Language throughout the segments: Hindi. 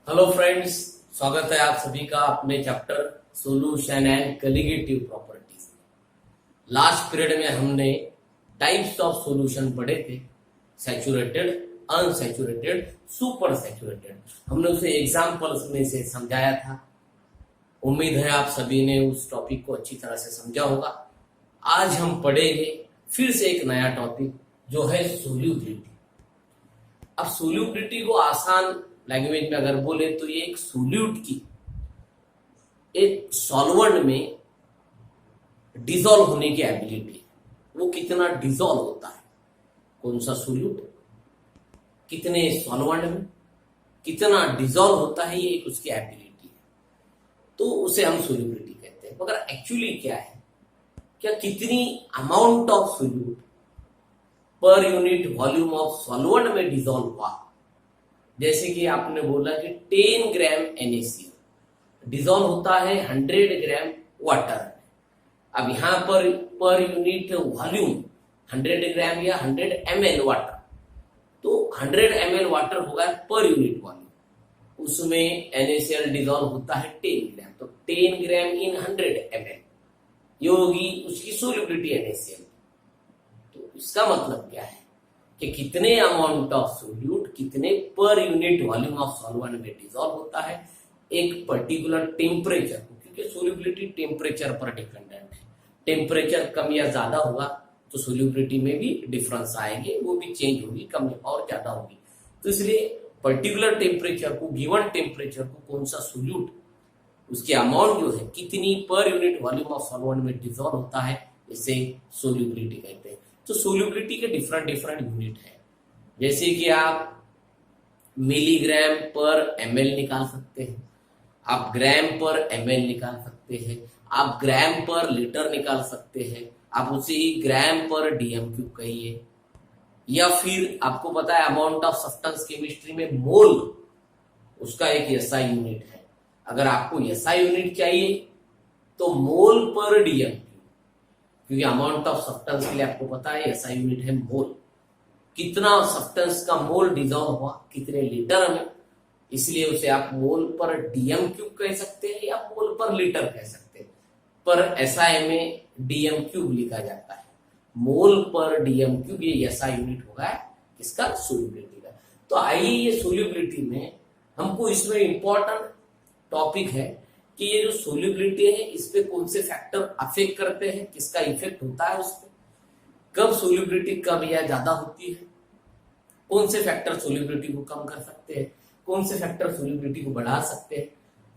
हेलो फ्रेंड्स, स्वागत है आप सभी का अपने chapter solution and colligative properties. Last period में हमने टाइप्स ऑफ सॉल्यूशन पढ़े थे, सैचुरेटेड, अनसैचुरेटेड, सुपर सैचुरेटेड। हमने उसे एग्जांपल्स में से समझाया था। उम्मीद है आप सभी ने उस टॉपिक को अच्छी तरह से समझा होगा। आज हम पढ़ेंगे फिर से एक नया टॉपिक जो है सोल्यूबिलिटी। अब सोल्यूबिलिटी को आसान लैंग्वेज में अगर बोले तो ये एक सोल्यूट की एक सॉल्वेंट में डिसॉल्व होने की एबिलिटी है। वो कितना डिसॉल्व होता है, कौन सा सोल्यूट कितने सॉल्वेंट में कितना डिसॉल्व होता है, ये एक उसकी एबिलिटी है, तो उसे हम सोल्यूबिलिटी कहते हैं। मगर एक्चुअली क्या है, क्या कितनी amount of solute per unit volume of solvent में डिसॉल्व हुआ। जैसे कि आपने बोला कि 10 ग्राम NaCl डिसॉल्व होता है 100 ग्राम वाटर में। अब यहां पर यूनिट वॉल्यूम 100 ग्राम या 100 ml वाटर, तो 100 ml वाटर होगा पर यूनिट वॉल्यूम, उसमें NaCl डिसॉल्व होता है 10 ग्राम, तो 10 ग्राम इन 100 ml ये होगी उसकी सोल्यूबिलिटी NaCl। तो इसका मतलब क्या है कि कितने अमाउंट ऑफ सोल्यूट कितने per unit volume of solvent में डिसॉल्व होता है एक पर्टिकुलर टेम्परेचर को, क्योंकि सोल्यूबिलिटी टेम्परेचर पर डिपेंडेंट है। टेम्परेचर कम या ज्यादा होगा तो सोल्यूबिलिटी में भी डिफरेंस आएंगे, वो भी चेंज होगी, कम और ज्यादा होगी। तो इसलिए पर्टिकुलर टेम्परेचर को, गिवन टेम्परेचर को कौन सा सोल्यूट उसकी अमाउंट जो है कितनी per unit volume of solvent में डिसॉल्व होता है, इसे सोल्यूबिलिटी कहते हैं। तो सोल्यूबिलिटी के डिफरेंट यूनिट है, जैसे कि आप मिलीग्राम पर ml निकाल सकते हैं, आप ग्राम पर ml निकाल सकते हैं, आप ग्राम पर लीटर निकाल सकते हैं, आप उसे ही ग्राम पर DM³ कहिए, या फिर आपको पता है अमाउंट ऑफ सब्सटेंस केमिस्ट्री में मोल उसका एक SI यूनिट है। अगर आपको SI यूनिट चाहिए तो मोल पर DM³, क्योंकि अमाउंट ऑफ सब्सटेंस के लिए आपको पता है SI यूनिट है मोल, कितना सब्सटेंस का मोल डिसॉल्व हुआ कितने लीटर में, इसलिए उसे आप मोल पर DM³ कह सकते हैं या मोल पर लीटर कह सकते हैं, पर SI में DM³ लिखा जाता है। मोल पर DM³ ये SI यूनिट होगा इसका सोल्यूबिलिटी का। तो आइए ये सोल्यूबिलिटी में हमको इसमें इंपॉर्टेंट टॉपिक है कि ये जो सोल्यूबिलिटी है इस पे कौन से फैक्टर अफेक्ट करते हैं, किसका इफेक्ट होता है उस पर, कब सोल्यूबिलिटी कम या ज्यादा होती है, कौन से फैक्टर सोल्यूबिलिटी को कम कर सकते हैं, कौन से फैक्टर सोल्यूबिलिटी को बढ़ा सकते हैं,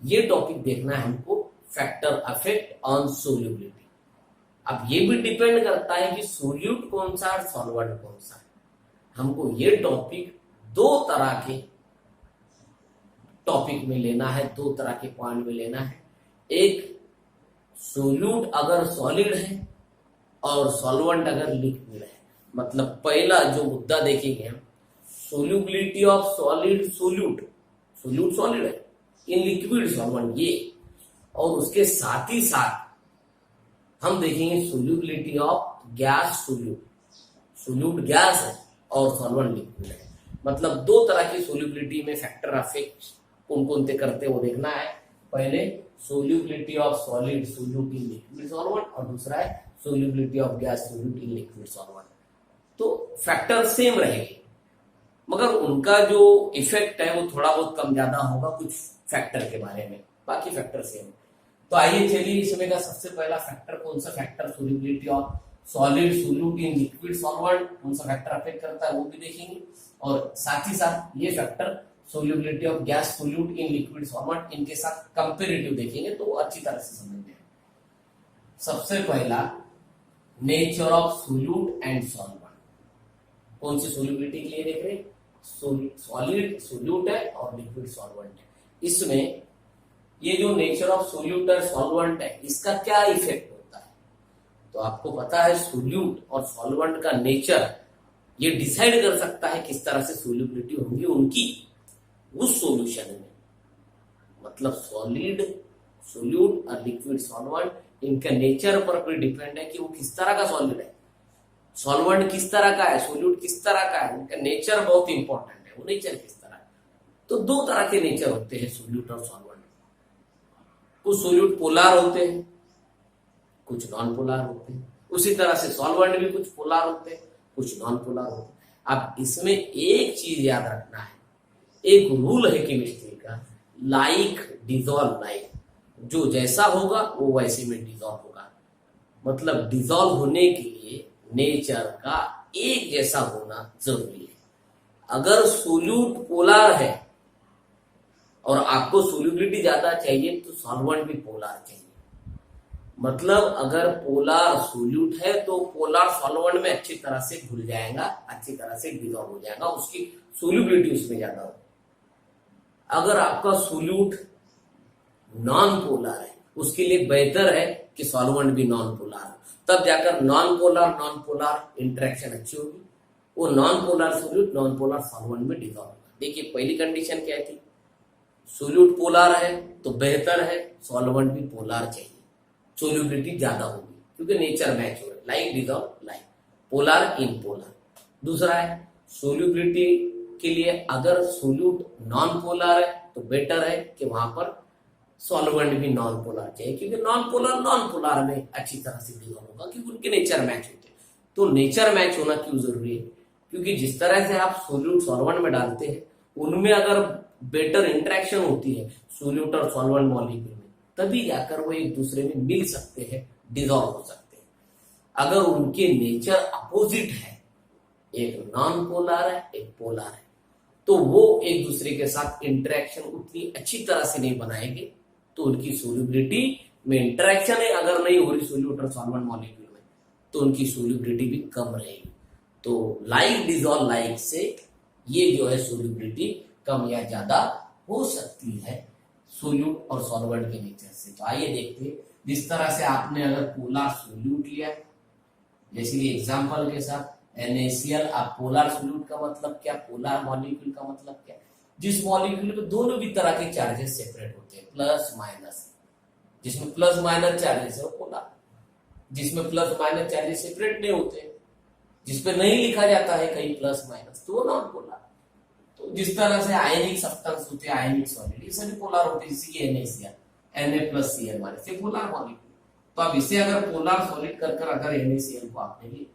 ये टॉपिक देखना है हमको, फैक्टर अफेक्ट ऑन सोल्यूबिलिटी। अब ये भी डिपेंड करता है कि सोल्यूट कौन सा और सॉल्वेंट कौन सा है। हमको ये टॉपिक दो तरह के टॉपिक में लेना है, दो तरह के पॉइंट में लेना है। एक, सोल्यूट अगर सॉलिड है और सॉल्वेंट अगर लिक्विड है, मतलब पहला जो मुद्दा देखेंगे हम, solubility of solid solute, solute solid है इन लिक्विड सॉल्वेंट ये, और उसके साथ ही साथ हम देखेंगे solubility of gas solute, solute gas है और सॉल्वेंट लिक्विड है। मतलब दो तरह की सोल्यूबिलिटी में फैक्टर अफेक्ट कौन कौन से करते वो देखना है। पहले solubility of solid solute in liquid solvent, और दूसरा है solubility of gas solute in liquid solvent. तो फैक्टर सेम रहेंगे मगर उनका जो इफेक्ट है वो थोड़ा बहुत कम ज्यादा होगा कुछ फैक्टर के बारे में, बाकी फैक्टर सेम। तो आइए चलिए इसमें का सबसे पहला फैक्टर कौन सा factor solubility of solid solute in liquid solvent कौन सा फैक्टर अफेक्ट करता है वो भी देखेंगे, और साथ ही साथ ये factor solubility of gas solute in liquid solvent इनके साथ कंपेरेटिव देखेंगे तो अच्छी तरह से समझेंगे। सबसे पहला nature of solute and solvent, कौन सी सोल्यूबिलिटी के लिए देख रहे हैं, सॉलिड सोल्यूट है और लिक्विड सॉल्वेंट है। इसमें ये जो नेचर ऑफ सोल्यूट और सॉल्वेंट है इसका क्या इफेक्ट होता है, तो आपको पता है सोल्यूट और सॉल्वेंट का नेचर ये डिसाइड कर सकता है किस तरह से सोल्यूबिलिटी होगी उनकी उस सॉल्यूशन में। मतलब सॉलिड सोल्यूट और लिक्विड सॉल्वेंट इनका नेचर पर भी डिपेंड है कि वो किस तरह का सॉलिड है, सॉल्वेंट किस तरह का है, सोल्यूट किस तरह का है, उनका नेचर बहुत इंपॉर्टेंट है, वो नेचर किस तरह है। तो दो तरह के नेचर होते हैं सोल्यूट और सॉल्वेंट। कुछ सोल्यूट पोलार होते हैं, कुछ नॉन पोलार होते हैं। उसी तरह से सॉल्वेंट भी कुछ पोलार होते हैं, कुछ नॉन पोलार होते हैं। अब इसमें एक चीज याद रखना है, एक रूल है केमिस्ट्री का, लाइक डिजॉल्व लाइक, जो जैसा होगा वो वैसे में डिजॉल्व होगा। मतलब डिजॉल्व होने के लिए नेचर का एक जैसा होना जरूरी है। अगर सोल्यूट पोलार है और आपको सोल्यूबिलिटी ज्यादा चाहिए तो सॉल्वेंट भी पोलार चाहिए। मतलब अगर पोलार सोल्यूट है तो पोलार सॉल्वेंट में अच्छी तरह से घुल जाएगा, अच्छी तरह से डिजॉल्व हो जाएगा, उसकी सोल्यूबिलिटी उसमें ज्यादा होगी। अगर आपका सोल्यूट नॉन पोलार है, उसके लिए बेहतर है कि सॉल्वेंट भी नॉन पोलार हो, तब जाकर नॉन पोलार इंटरेक्शन अच्छी होगी। वो non polar solute non polar solvent में डिजॉल्व होगा। देखिए पहली कंडीशन क्या थी, सोल्यूट पोलार है तो बेहतर है सॉल्वेंट भी पोलार चाहिए, सोल्यूबिलिटी ज्यादा होगी क्योंकि नेचर मैच हो रहा है, लाइक डिजॉल्व लाइक, पोलार इन पोलार। दूसरा है सोल्यूबिलिटी के लिए अगर सोल्यूट नॉन पोलार है तो बेटर है कि वहां पर सॉल्वेंट भी नॉन पोलार चाहिए, क्योंकि नॉन पोलार में अच्छी तरह से डिजॉल्व होगा क्योंकि उनके नेचर मैच होते हैं। तो नेचर मैच होना क्यों जरूरी है, क्योंकि जिस तरह से आप सोल्यूट सॉल्वेंट में डालते हैं उनमें अगर बेटर इंटरेक्शन होती है सोल्यूट और सॉल्वेंट मॉलिक्यूल में, तभी जाकर वो एक दूसरे में मिल सकते हैं, डिजॉल्व हो सकते हैं। अगर उनके नेचर अपोजिट है, एक नॉन पोलार है एक पोलार है, तो वो एक दूसरे के साथ इंटरेक्शन उतनी अच्छी तरह से नहीं बनाएंगे, तो उनकी सोल्यूबिलिटी में इंटरेक्शन है अगर नहीं हो रही सोल्यूट और सॉल्वेंट मॉलिक्यूल में, तो उनकी सोल्यूबिलिटी भी कम रहेगी। तो लाइक डिजॉल्व लाइक से ये जो है सोल्यूबिलिटी कम या ज्यादा हो सकती है सोल्यूट और सॉल्वेंट के नेचर से। तो आइए देखते हैं, जिस तरह से आपने अगर पोलार सोल्यूट लिया, जैसे एग्जांपल के साथ NaCl, आप पोलार सोल्यूट का मतलब क्या, पोलार मॉलिक्यूल का मतलब क्या, जिस मॉलिक्यूल में दोनों भी तरह के चार्जेस सेपरेट होते हैं, प्लस माइनस, जिसमें प्लस माइनस चार्जेस है वो पोलार, जिसमें प्लस माइनस चार्जेस सेपरेट नहीं होते, जिसपे नहीं लिखा जाता है कहीं प्लस माइनस, तो वो नॉन पोलार। तो जिस तरह से आयनिक सब्सटेंस होते हैं, आयनिक सॉलिड, ये सभी पोलार होते हैं, जैसे कि NaCl, Na+Cl- से पोलार मॉलिक्यूल। तो अब इसे अगर पोलार सॉलिड कर अगर NaCl को आपने लिए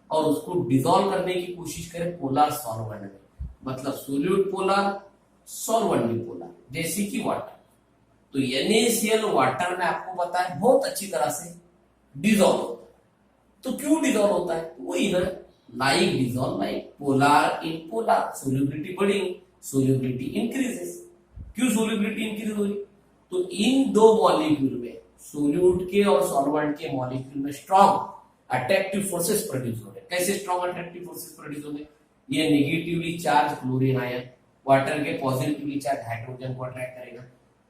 और उसको डिसॉल्व करने की कोशिश करें पोलार सॉल्वेंट में, मतलब सोल्यूट पोलार सॉल्वेंट भी पोलार, जैसे कि वाटर। तो NaCl वाटर में आपको पता है बहुत अच्छी तरह से डिसॉल्व होता है। तो क्यों डिसॉल्व होता है, वही ना, लाइक डिसॉल्व लाइक, पोलार इन पोलार, सोल्यूबिलिटी बढ़ेगी, सोल्यूबिलिटी इंक्रीजेस। क्यों सोल्यूबिलिटी इंक्रीज हो रही, तो इन दो मॉलिक्यूल में, सोल्यूट के और सॉल्वेंट के मॉलिक्यूल में स्ट्रॉन्ग अट्रैक्टिव फोर्सेस प्रोड्यूस हो रहे। कैसे स्ट्रॉन्ग अट्रैक्टिव फोर्सेस प्रोड्यूस हो रहे, ये negatively charge chlorine ion water के पॉजिटिवली चार्ज हाइड्रोजन को अट्रैक्ट करेगा,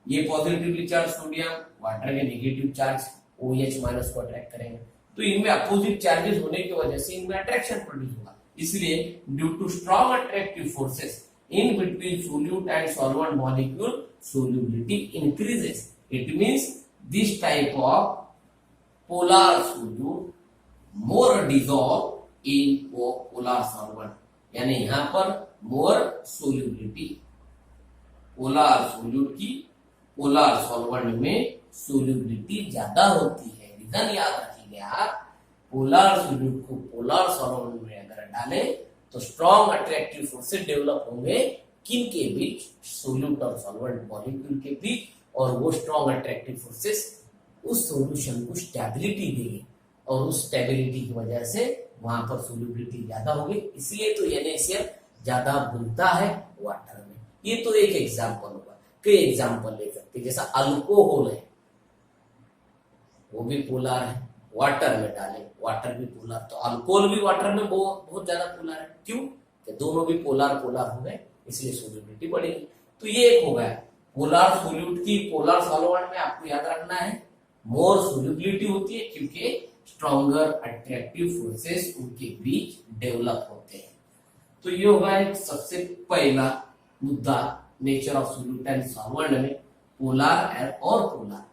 ये पॉजिटिवली चार्ज सोडियम वाटर के नेगेटिव चार्ज OH- को अट्रैक्ट करेगा। तो इनमें अपोजिट चार्जेस होने की वजह से इनमें अट्रैक्शन प्रोड्यूस होगा। इसलिए due to strong attractive forces in between solute and solvent molecule, solubility increases. It means this type of polar solute more dissolve in polar solvent, यानी यहां पर more solubility, पोलार सोल्यूट की पोलार सॉल्वेंट में सोल्यूबिलिटी ज्यादा होती है। रीजन याद रखिएगा आप, पोलार सोल्यूट को पोलार सॉल्वेंट में अगर डालें तो स्ट्रॉन्ग अट्रैक्टिव फोर्सेस डेवलप होंगे, किन के बीच, सोल्यूट और सॉल्वेंट मॉलिक्यूल के बीच, और वो स्ट्रॉन्ग अट्रैक्टिव फोर्सेस उस सॉल्यूशन को स्टेबिलिटी देंगे और उस स्टेबिलिटी की वजह से वहां पर सोल्यूबिलिटी ज्यादा होगी। इसलिए तो NaCl ज्यादा घुलता है वाटर में। ये तो एक एग्जांपल होगा, कई एग्जांपल ले सकते, जैसा अल्कोहल है, वो भी पोलार है, वाटर में डाले वाटर भी पोलार, तो अल्कोहल भी वाटर में बहुत ज्यादा पोलार है। क्यों, कि दोनों भी पोलार हो गए, इसलिए सोल्यूबिलिटी बढ़ेगी। तो ये एक हो गया पोलार सोल्यूट की पोलार सॉल्वेंट में, आपको याद रखना है मोर सोल्यूबिलिटी होती है क्योंकि स्ट्रॉन्गर अट्रैक्टिव फोर्सेस उनके बीच डेवलप होते हैं। तो ये होगा एक सबसे पहला मुद्दा nature of solute and solvent में, पोलार और polar,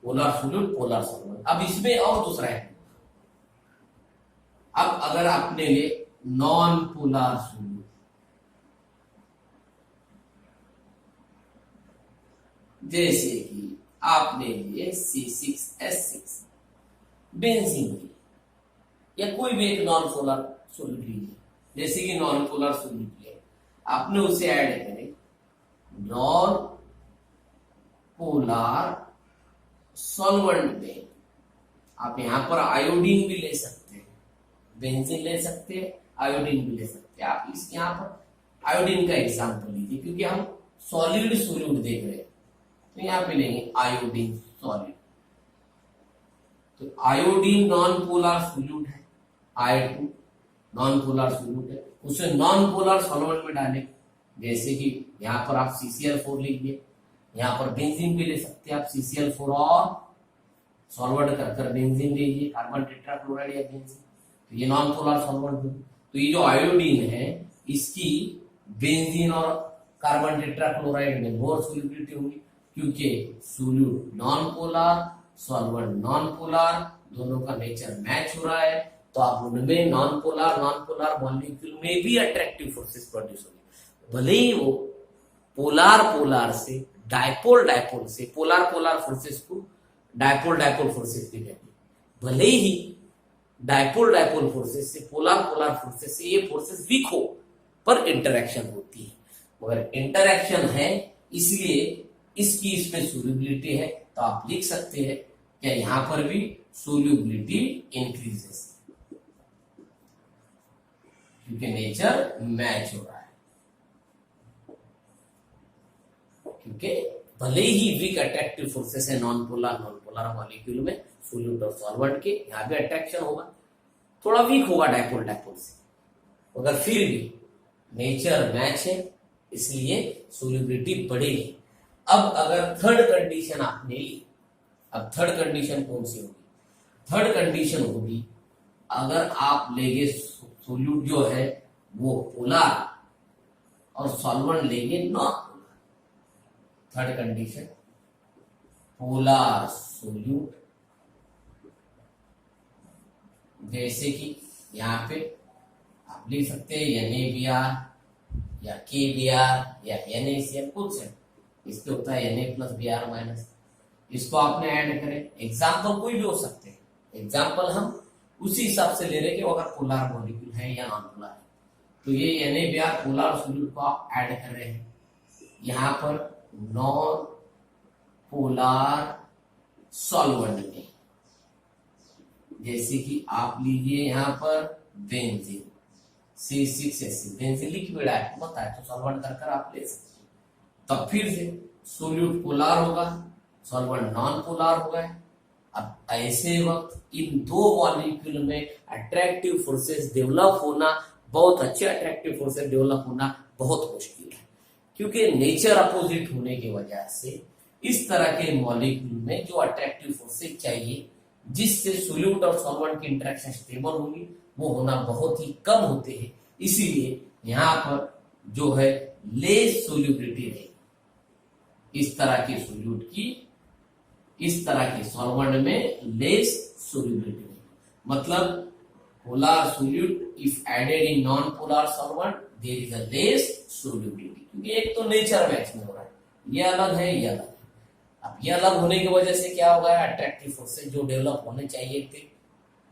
polar solute polar solvent. अब इसमें और दूसरा है, अब अगर आपने ले नॉन पोलार सोल्यूट, जैसे कि आपने लिए C6H6 बेंजीन लिए, या कोई भी एक नॉन पोलर सॉल्यूट लीजिए, जैसे कि नॉन पोलर सॉल्यूट लिया, आपने उसे ऐड करें नॉन पोलर सॉल्वेंट में। आप यहां पर आयोडीन भी ले सकते हैं, बेंजीन ले सकते हैं, आयोडीन भी ले सकते हैं। आप इस यहाँ पर आयोडीन का एग्जांपल लीजिए, क्योंकि हम सॉलिड सॉल्यूट देख रहे हैं, तो यहाँ पे लेंगे आयोडीन सॉलिड। तो आयोडीन नॉन पोलर सॉल्यूट है, I2 नॉन पोलर सॉल्यूट है, उसे नॉन पोलर सॉल्वेंट में डालें, जैसे कि यहाँ पर आप CCl4 लीजिए, यहाँ पर बेंजीन भी ले सकते हैं आप, CCl4 और सॉल्वेंट कर बेंजीन लीजिए, कार्बन टेट्राक्लोराइड या बेंजीन, तो ये नॉन पोलर सॉल्वेंट होगी। तो ये जो आयोडीन है इसकी बेंजीन और कार्बन टेट्राक्लोराइड में मोर सोल्युबिलिटी होगी, क्योंकि solute non polar, solvent non polar, दोनों का नेचर मैच हो रहा है, तो आप उनमें नॉन पोलर मॉलिक्यूल में भी अट्रैक्टिव फोर्सेस प्रोड्यूस होगी। भले ही वो पोलर से डायपोल से पोलर फोर्सेस को डायपोल फोर्सेस भी कहते हैं। भले ही डायपोल फोर्सेस से पोलर फोर्सेस से ये फोर्सेस वीक हो, पर इंटरेक्शन होती है, मगर इंटरेक्शन है इसलिए इसकी इसमें सोल्यूबिलिटी है। तो आप लिख सकते हैं कि यहां पर भी सोल्यूबिलिटी इंक्रीजेस, क्योंकि नेचर मैच हो रहा है। क्योंकि भले ही वीक अट्रैक्टिव फोर्सेस है नॉन पोलर मॉलिक्यूल में, सोल्यूट और सॉल्वेंट के, यहां भी अट्रैक्शन होगा, थोड़ा वीक होगा डायपोल से, मगर फिर भी नेचर मैच है इसलिए सोल्यूबिलिटी बढ़ेगी। अब अगर थर्ड कंडीशन आपने ली, अब थर्ड कंडीशन कौन सी होगी? थर्ड कंडीशन होगी अगर आप लेंगे सोल्यूट जो है वो पोलर और सॉल्वेंट लेंगे non polar. Third condition polar solute, जैसे कि यहाँ पे आप लिख सकते हैं NaBr या KBr या NaCl, कुछ है इसके होता है Na+Br-, इसको आपने ऐड करें। एग्जाम्पल कोई भी हो सकते हैं, एग्जाम्पल हम उसी हिसाब से ले रहे कि अगर पोलर मॉलिक्यूल है या नॉन पोलर है, तो ये NaBr पोलर सॉल्यूट को आप ऐड कर रहे हैं यहाँ पर नॉन पोलर सॉल्वेंट में, जैसे कि आप लीजिए यहाँ पर बेंजीन C6H6, बेंजीन लिक्विड है होता है, तो सॉल्वेंट कर आप ले सकते हैं। तब फिर से सोल्यूट पोलर होगा, सॉल्वेंट नॉन पोलर होगा। अब ऐसे वक्त इन दो मॉलिक्यूल में अट्रैक्टिव फोर्सेस डेवलप होना, बहुत अच्छे अट्रैक्टिव फोर्सेस डेवलप होना बहुत मुश्किल है, क्योंकि नेचर अपोजिट होने की वजह से इस तरह के मॉलिक्यूल में जो अट्रैक्टिव फोर्सेस चाहिए जिससे सोल्यूट और सॉल्वेंट की इंटरेक्शन स्टेबल होगी, वो होना बहुत ही कम होते हैं। इसीलिए यहाँ पर जो है लेस सोल्यूबिलिटी रहेगी, इस तरह के सोल्यूट की, इस तरह के सॉल्वेंट में लेस सोल्यूबिलिटी रहेगी। मतलब polar solute if added in non polar solvent there is a less solubility, क्योंकि एक तो नेचर मैच में हो रहा है, ये अलग है, ये अलग है। अब ये अलग होने की वजह से क्या होगा, अट्रैक्टिव फोर्सेस जो डेवलप होने चाहिए थे,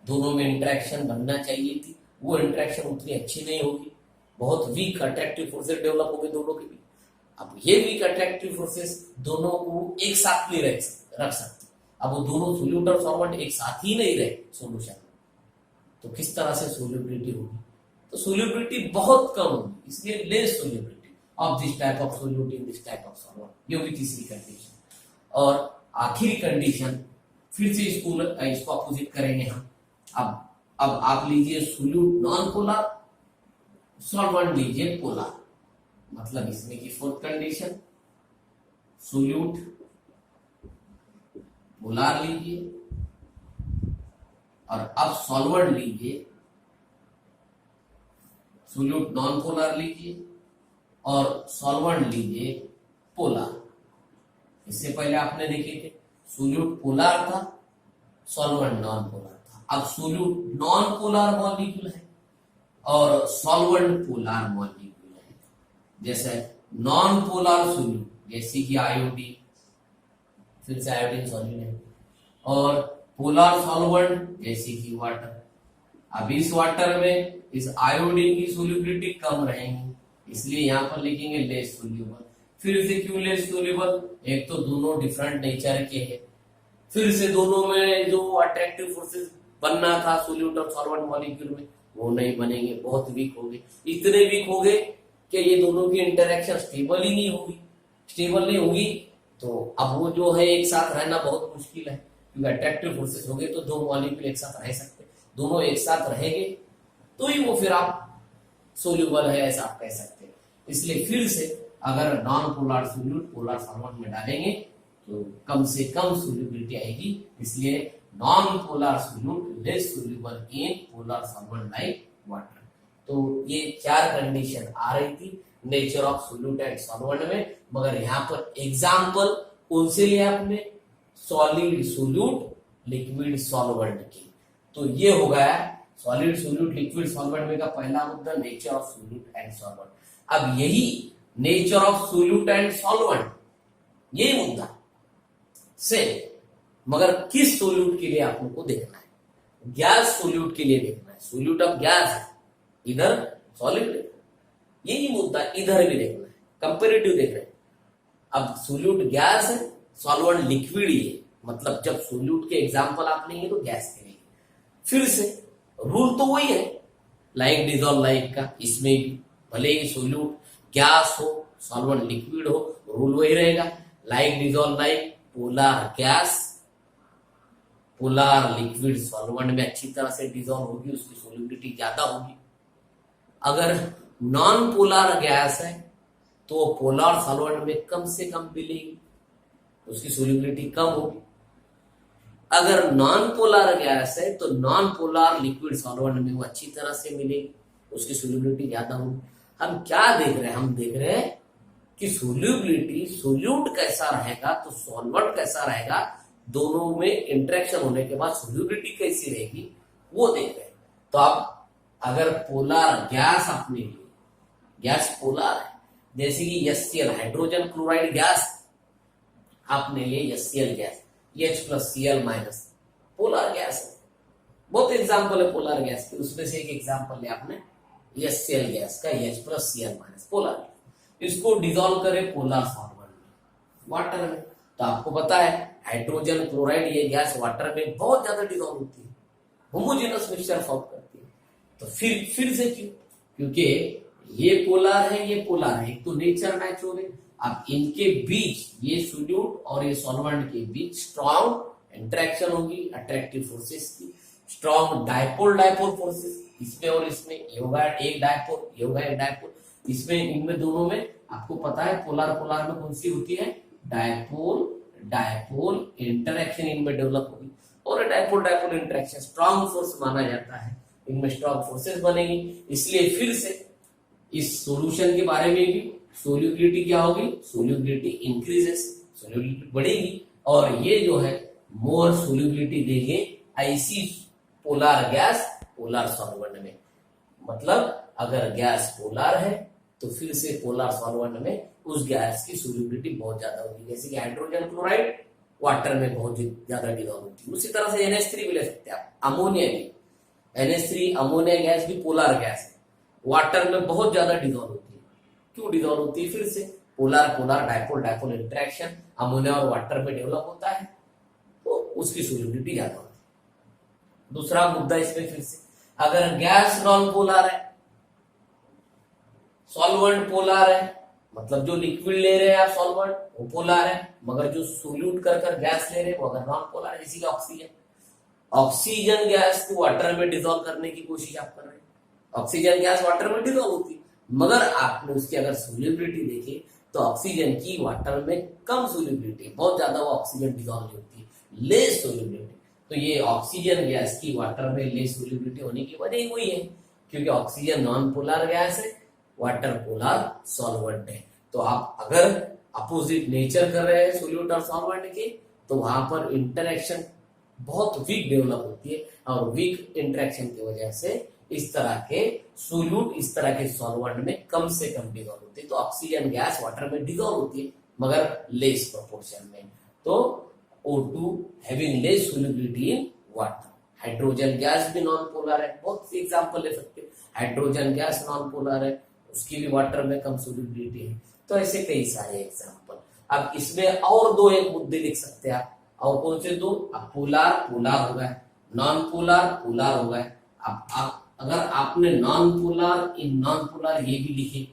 दोनों में इंटरेक्शन बनना चाहिए थी, वो इंटरेक्शन उतनी अच्छी नहीं होगी, बहुत वीक अट्रैक्टिव फोर्सेस डेवलप होंगे दोनों के बीच। अब ये वीक अट्रैक्टिव फोर्सेस दोनों को एक साथ नहीं रख सकते, अब वो दोनों सोल्यूट और सॉल्वेंट एक साथ ही नहीं रहे सोल्यूशन में, तो किस तरह से सोल्यूबिलिटी होगी? तो सोल्यूबिलिटी बहुत कम होगी, इसलिए less solubility of this type of solute in this type of solvent, ये होगी तीसरी कंडीशन। और आखिरी कंडीशन फिर से इसको अपोजिट करेंगे हम। अब आप लीजिए सोल्यूट नॉन पोलर, सॉल्वेंट लीजिए पोलर, मतलब इसमें की फोर्थ कंडीशन सोल्यूट पोलर लीजिए और अब सॉल्वेंट लीजिए, सोल्यूट नॉन पोलर लीजिए और सॉल्वेंट लीजिए पोलर। इससे पहले आपने देखे थे सोल्यूट पोलर था, सॉल्वेंट नॉन पोलर था। अब सोल्यूट नॉन पोलर मॉलिक्यूल है और सॉल्वेंट पोलर मॉलिक्यूल है। जैसे नॉन पोलर सोल्यूट जैसे कि आयोडीन, फिर से आयोडीन सॉलिड है। और पोलर सॉल्वेंट जैसे कि वाटर, अब इस वाटर में इस आयोडीन की सोल्यूबिलिटी कम रहेगी, इसलिए यहाँ पर लिखेंगे लेस सोल्यूबल। फिर से क्यों लेस सोल्यूबल, एक तो दोनों डिफरेंट नेचर के हैं, फिर से दोनों में जो अट्रैक्टिव फोर्सेस बनना था सोल्यूट और सॉल्वेंट मॉलिक्यूल में वो नहीं बनेंगे, बहुत वीक हो गए, इतने वीक हो गए कि ये दोनों की इंटरेक्शन स्टेबल ही नहीं होगी। स्टेबल नहीं होगी तो अब वो जो है एक साथ रहना बहुत मुश्किल है, क्योंकि अट्रैक्टिव फोर्सेस हो गए तो दो मॉलिक्यूल एक साथ रह सकते, दोनों एक साथ रहेंगे तो ही वो फिर आप सोल्यूबल है ऐसा आप कह सकते हैं। इसलिए फिर से अगर non polar solute polar solvent में डालेंगे तो कम से कम सोल्यूबिलिटी आएगी, इसलिए non polar solute less soluble in polar solvent like water. तो ये चार कंडीशन आ रही थी nature of solute and solvent में, मगर यहाँ पर एग्जाम्पल उनसे लिया आपने सॉलिड सोल्यूट लिक्विड सॉल्वेंट की। तो ये हो गया सॉलिड सोल्यूट लिक्विड सॉल्वेंट में का पहला मुद्दा nature of solute and solvent. अब यही nature of solute and solvent यही मुद्दा से, मगर किस सोल्यूट के लिए आप लोग को देखना है, गैस सोल्यूट के लिए देखना है, सोल्यूट ऑफ गैस है, इधर सॉलिड, यही मुद्दा इधर भी देखना है, कंपेरेटिव देख रहे हैं। अब सोल्यूट गैस है, सॉल्वेंट लिक्विड ही है, मतलब जब सोल्यूट के एग्जांपल आप लेंगे तो गैस के लिए। फिर से रूल तो वही है लाइक डिजॉल्व लाइक का, इसमें भी भले ही सोल्यूट गैस हो सॉल्वेंट लिक्विड हो रूल वही रहेगा, like dissolve like polar gas polar liquid solvent में अच्छी तरह से डिजॉल्व होगी, उसकी सोल्यूबिलिटी ज्यादा होगी। अगर नॉन पोलर गैस है तो पोलर सॉल्वेंट में कम से कम मिलेगी, उसकी सोल्यूबिलिटी कम होगी। अगर नॉन पोलर गैस है तो नॉन पोलर लिक्विड सॉल्वेंट में वो अच्छी तरह से मिलेगी, उसकी सोल्यूबिलिटी ज्यादा होगी। हम क्या देख रहे हैं, हम देख रहे हैं कि सोल्यूबिलिटी सोल्यूट कैसा रहेगा तो सॉल्वेंट कैसा रहेगा, दोनों में इंटरेक्शन होने के बाद सोल्यूबिलिटी कैसी रहेगी वो देख रहे हैं। तो आप अगर पोलर गैस आपने ली, गैस पोलर है, जैसे कि HCl हाइड्रोजन क्लोराइड गैस आपने लिए HCl gas, H+Cl- polar gas है, बहुत एग्जाम्पल है पोलर गैस के, उसमें से एक एग्जाम्पल लिया आपने HCl गैस का H+Cl- पोलर, इसको डिजोल्व करें पोलर सॉल्वेंट में वाटर में, तो आपको पता है हाइड्रोजन क्लोराइड ये गैस वाटर में बहुत ज्यादा डिजोल्व होती है, होमोजेनस मिक्सचर फॉर्म करती है। तो फिर से क्यों, क्योंकि ये पोलर है ये पोलर है, एक तो नेचर नेचुरल है। अब इनके बीच ये सोल्यूट और ये सॉल्वेंट के बीच स्ट्रॉन्ग इंटरेक्शन होगी अट्रैक्टिव फोर्सेस की, स्ट्रॉन्ग डायपोल डायपोल फोर्सेस, इसमें और इसमें ये होगा एक डायपोल, ये होगा एक डायपोल, इसमें इनमें दोनों में आपको पता है पोलर पोलर में कौन सी होती है डायपोल डायपोल इंटरेक्शन इनमें डेवलप होगी, और dipole dipole interaction strong force माना जाता है, इनमें स्ट्रॉन्ग फोर्सेस बनेगी। इसलिए फिर से इस सॉल्यूशन के बारे में भी सोल्यूबिलिटी क्या होगी, सोल्यूबिलिटी इंक्रीजेस, सोल्यूबिलिटी बढ़ेगी, और ये जो है मोर सोल्यूबिलिटी देंगे ऐसी पोलर गैस पोलर सॉल्वेंट में। मतलब अगर गैस पोलर है तो फिर से पोलर सॉल्वेंट में उस गैस की सोल्यूबिलिटी बहुत ज्यादा होगी, जैसे कि हाइड्रोजन क्लोराइड वाटर में बहुत ज्यादा डिजॉल्व होती है। उसी तरह से NH3 भी ले सकते हैं आप, अमोनिया भी, NH3 अमोनिया गैस भी पोलर गैस है, वाटर में बहुत ज्यादा डिजॉल्व होती है। क्यों डिजॉल्व होती है, फिर से polar polar dipole dipole interaction ammonia और वाटर में डेवलप होता है तो उसकी सोल्यूबिलिटी ज्यादा होती है। दूसरा मुद्दा इसमें फिर से अगर गैस नॉन पोलर है सॉल्वेंट पोलर है, मतलब जो लिक्विड ले रहे हैं आप सॉल्वेंट वो पोलर है, मगर जो सोल्यूट कर गैस ले रहे हैं वो अगर नॉन पोलर है, जैसे कि ऑक्सीजन, ऑक्सीजन गैस को वाटर में डिजोल्व करने की कोशिश आप कर रहे हैं, ऑक्सीजन गैस वाटर में डिजोल्व होती है, मगर आपने उसकी अगर सोल्यूबिलिटी देखी तो ऑक्सीजन की वाटर में कम सोल्यूबिलिटी, बहुत ज्यादा वो ऑक्सीजन डिजोल्व नहीं होती, लेस सोल्यूबिलिटी। तो ये ऑक्सीजन गैस की वाटर में लेस सोल्यूबिलिटी होने की वजह ही वही है, क्योंकि ऑक्सीजन नॉन पोलर गैस है, वाटर पोलर सॉल्वेंट है। तो आप अगर अपोजिट नेचर कर रहे हैं सोल्यूट और सॉल्वेंट के तो वहां पर इंटरेक्शन बहुत वीक डेवलप होती है, और वीक इंटरेक्शन की वजह से इस तरह के सोल्यूट इस तरह के सॉल्वेंट में कम से कम डिजोल्व होती है। तो ऑक्सीजन गैस वाटर में डिजोल्व होती है मगर लेस प्रोपोर्शन में। तो O2 having less solubility in water. Hydrogen gas भी नॉन पोलर है, बहुत सी एग्जांपल ले सकते हैं। हाइड्रोजन गैस नॉन पोलर है, उसकी भी वाटर में कम सोल्युबिलिटी है। तो ऐसे कई सारे एग्जांपल। अब इसमें और दो एक मुद्दे लिख सकते हैं आप। और कौन से दो? अब पोलर पोलर हो गए, नॉन पोलर पोलर हो गए। अब अगर आपने नॉन पोलर इन नॉन पोलर ये भी लिखे,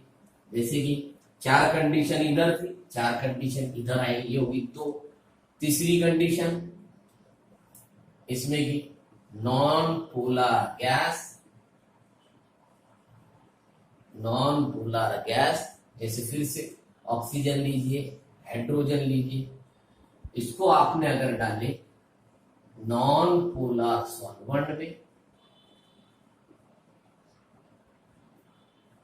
जैसे कि 4 कंडीशन इधर थी, 4 कंडीशन इधर आई, ये होगी 2। तीसरी कंडीशन इसमें की non polar gas, non polar gas, जैसे फिर से ऑक्सीजन लीजिए, हाइड्रोजन लीजिए, इसको आपने अगर डाले नॉन पोलर सॉल्वेंट में,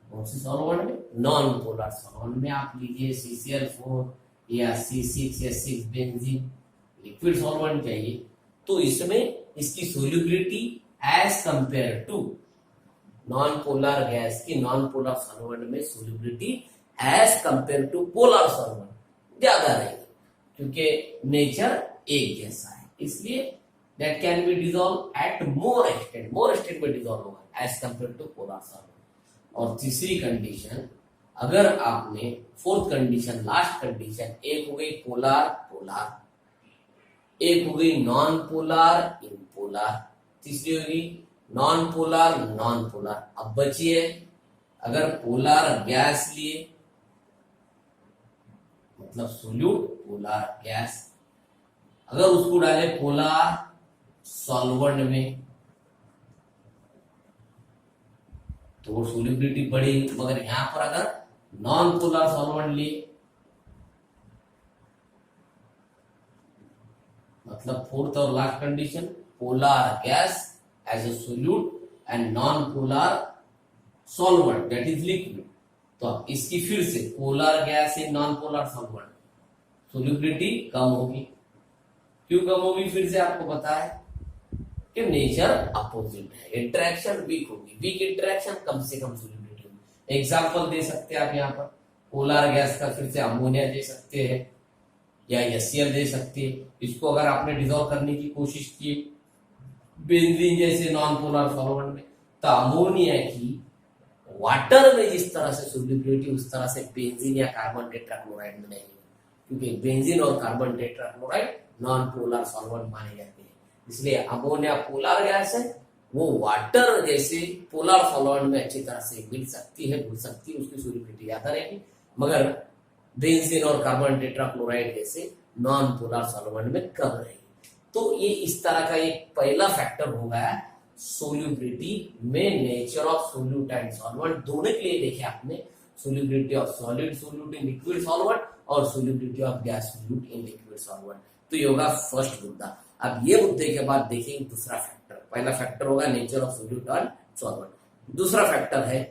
कौन से सॉल्वेंट में? नॉन पोलर सॉल्वेंट में आप लीजिए CCl4 या C6 या 6 बेंजीन, लिक्विड सॉल्वेंट चाहिए। तो इसमें इसकी solubility as compare to non polar gas की नॉन पोलर सॉल्वेंट में solubility as compare to polar solvent ज्यादा रहेगी, क्योंकि नेचर एक जैसा है, इसलिए that can be dissolve at more extent में डिसॉल्व होगा as compare to polar solvent. और तीसरी कंडीशन, अगर आपने फोर्थ कंडीशन, लास्ट कंडीशन, एक हो गई पोलर पोलर, एक हो गई नॉन पोलर इन पोलर, तीसरी होगी नॉन पोलर नॉन पोलर। अब बचिए अगर पोलर गैस लिए, मतलब सोल्यूट पोलर गैस, अगर उसको डाले पोलर सॉल्वेंट में तो वो सोल्युबिलिटी बढ़ेगी। मगर यहां पर अगर नॉन पोलर सॉल्वेंट लिए, मतलब फोर्थ और last condition, polar gas as a solute and non polar solvent that is liquid, तो अब इसकी फिर से polar gas in non polar solvent, solubility कम होगी। क्यों कम होगी? फिर से आपको पता है कि नेचर अपोजिट है, इंटरेक्शन वीक होगी, वीक इंटरेक्शन कम से कम सोल्युबिलिटी होगी। एग्जांपल दे सकते हैं आप यहाँ पर, पोलर गैस का फिर से अमोनिया दे सकते हैं या HCl दे सकते हैं। इसको अगर आपने डिसॉल्व करने की कोशिश की बेंजीन जैसे नॉन पोलर सॉल्वेंट में, तो अमोनिया की वाटर में जिस तरह से सोल्युबिलिटी उस तरह से बेंजीन या कार्बन टेट्राक्लोराइड में नहीं, क्योंकि बेंजीन और carbon tetrachloride non polar solvent माने जाते हैं। इसलिए अमोनिया पोलर गैस है, वो वाटर जैसे पोलर सॉल्वेंट में अच्छी तरह से मिल सकती है, घुल सकती है, उसकी सोल्युबिलिटी ज्यादा रहेगी। मगर बेंजीन और कार्बन टेट्राक्लोराइड जैसे नॉन पोलर सॉल्वेंट में कम रहेगी। तो ये इस तरह का एक पहला फैक्टर हो गया सोल्युबिलिटी में, nature of solute and solvent दोनों के लिए देखे आपने, solubility of solid solute in liquid solvent और solubility of gas solute in liquid solvent. तो ये होगा फर्स्ट मुद्दा। अब ये मुद्दे के बाद देखेंगे दूसरा फैक्टर। पहला फैक्टर होगा nature of solute and solvent, दूसरा फैक्टर है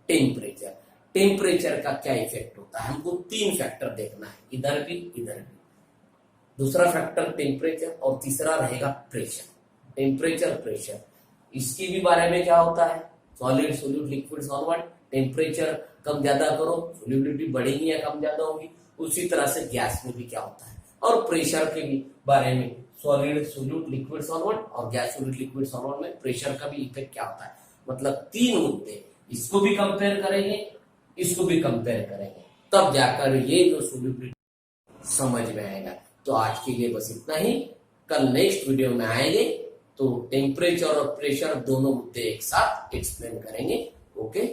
टेम्परेचर। टेम्परेचर का क्या इफेक्ट होता है, हमको 3 फैक्टर देखना है, इधर भी इधर भी। दूसरा फैक्टर टेम्परेचर और तीसरा रहेगा प्रेशर। टेम्परेचर प्रेशर, इसके भी बारे में क्या होता है, solid solute liquid solvent, temperature कम ज्यादा करो सोल्युबिलिटी बढ़ेगी या कम ज्यादा होगी। उसी तरह से गैस में भी क्या होता है, और प्रेशर के भी बारे में, सॉलिड सोल्यूट लिक्विड सॉल्वेंट और गैस सोल्यूट लिक्विड सॉल्वेंट में प्रेशर का भी इफेक्ट क्या होता है। मतलब 3 मुद्दे, इसको भी कंपेयर करेंगे, इसको भी कंपेयर करेंगे, तब जाकर ये जो सोल्युबिलिटी समझ में आएगा। तो आज के लिए बस इतना ही, कल नेक्स्ट वीडियो में आएंगे तो टेम्परेचर और प्रेशर दोनों मुद्दे एक साथ एक्सप्लेन करेंगे। ओके।